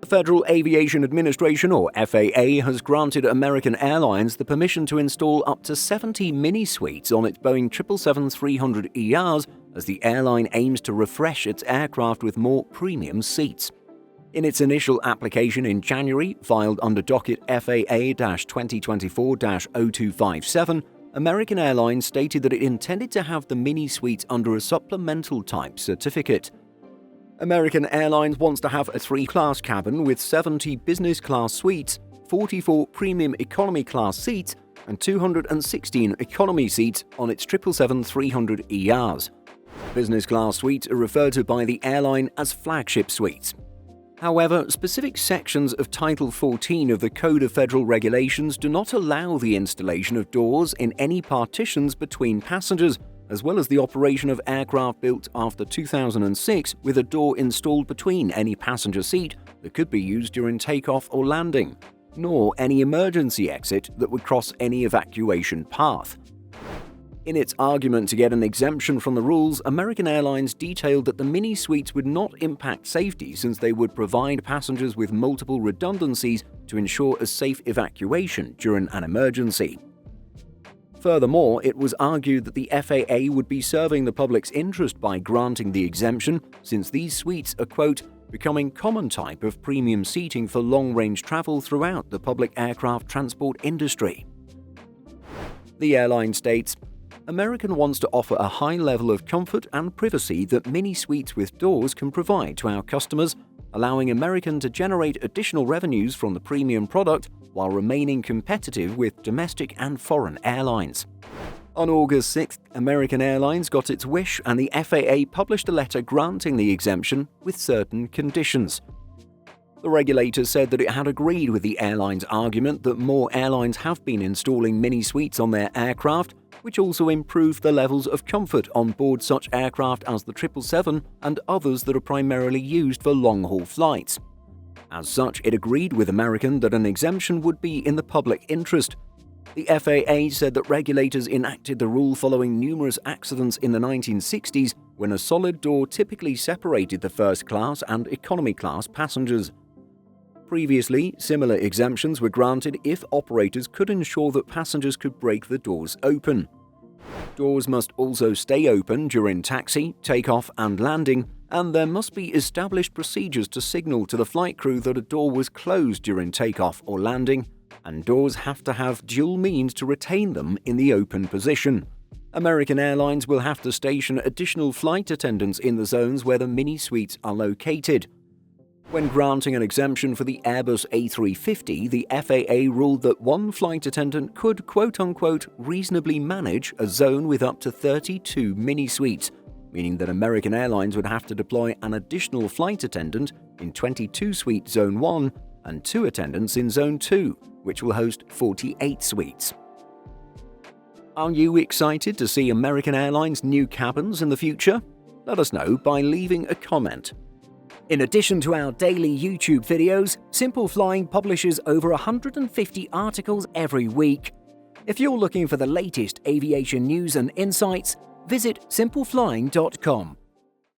The Federal Aviation Administration, or FAA, has granted American Airlines the permission to install up to 70 mini-suites on its Boeing 777-300ERs as the airline aims to refresh its aircraft with more premium seats. In its initial application in January, filed under docket FAA-2024-0257, American Airlines stated that it intended to have the mini-suites under a supplemental type certificate. American Airlines wants to have a 3-class cabin with 70 business-class suites, 44 premium economy class seats, and 216 economy seats on its 777-300ERs. Business-class suites are referred to by the airline as flagship suites. However, specific sections of Title 14 of the Code of Federal Regulations do not allow the installation of doors in any partitions between passengers, as well as the operation of aircraft built after 2006 with a door installed between any passenger seat that could be used during takeoff or landing, nor any emergency exit that would cross any evacuation path. In its argument to get an exemption from the rules, American Airlines detailed that the mini-suites would not impact safety since they would provide passengers with multiple redundancies to ensure a safe evacuation during an emergency. Furthermore, it was argued that the FAA would be serving the public's interest by granting the exemption, since these suites are, quote, becoming common type of premium seating for long-range travel throughout the public aircraft transport industry. The airline states, American wants to offer a high level of comfort and privacy that mini-suites with doors can provide to our customers, allowing American to generate additional revenues from the premium product while remaining competitive with domestic and foreign airlines. On August 6th, American Airlines got its wish and the FAA published a letter granting the exemption with certain conditions. The regulator said that it had agreed with the airline's argument that more airlines have been installing mini-suites on their aircraft, which also improved the levels of comfort on board such aircraft as the 777 and others that are primarily used for long-haul flights. As such, it agreed with American that an exemption would be in the public interest. The FAA said that regulators enacted the rule following numerous accidents in the 1960s when a solid door typically separated the first-class and economy class passengers. Previously, similar exemptions were granted if operators could ensure that passengers could break the doors open. Doors must also stay open during taxi, takeoff, and landing, and there must be established procedures to signal to the flight crew that a door was closed during takeoff or landing, and doors have to have dual means to retain them in the open position. American Airlines will have to station additional flight attendants in the zones where the mini-suites are located. When granting an exemption for the Airbus A350, the FAA ruled that one flight attendant could quote-unquote reasonably manage a zone with up to 32 mini-suites, meaning that American Airlines would have to deploy an additional flight attendant in 22-suite Zone 1 and 2 attendants in Zone 2, which will host 48 suites. Are you excited to see American Airlines' new cabins in the future? Let us know by leaving a comment. In addition to our daily YouTube videos, Simple Flying publishes over 150 articles every week. If you're looking for the latest aviation news and insights, visit simpleflying.com.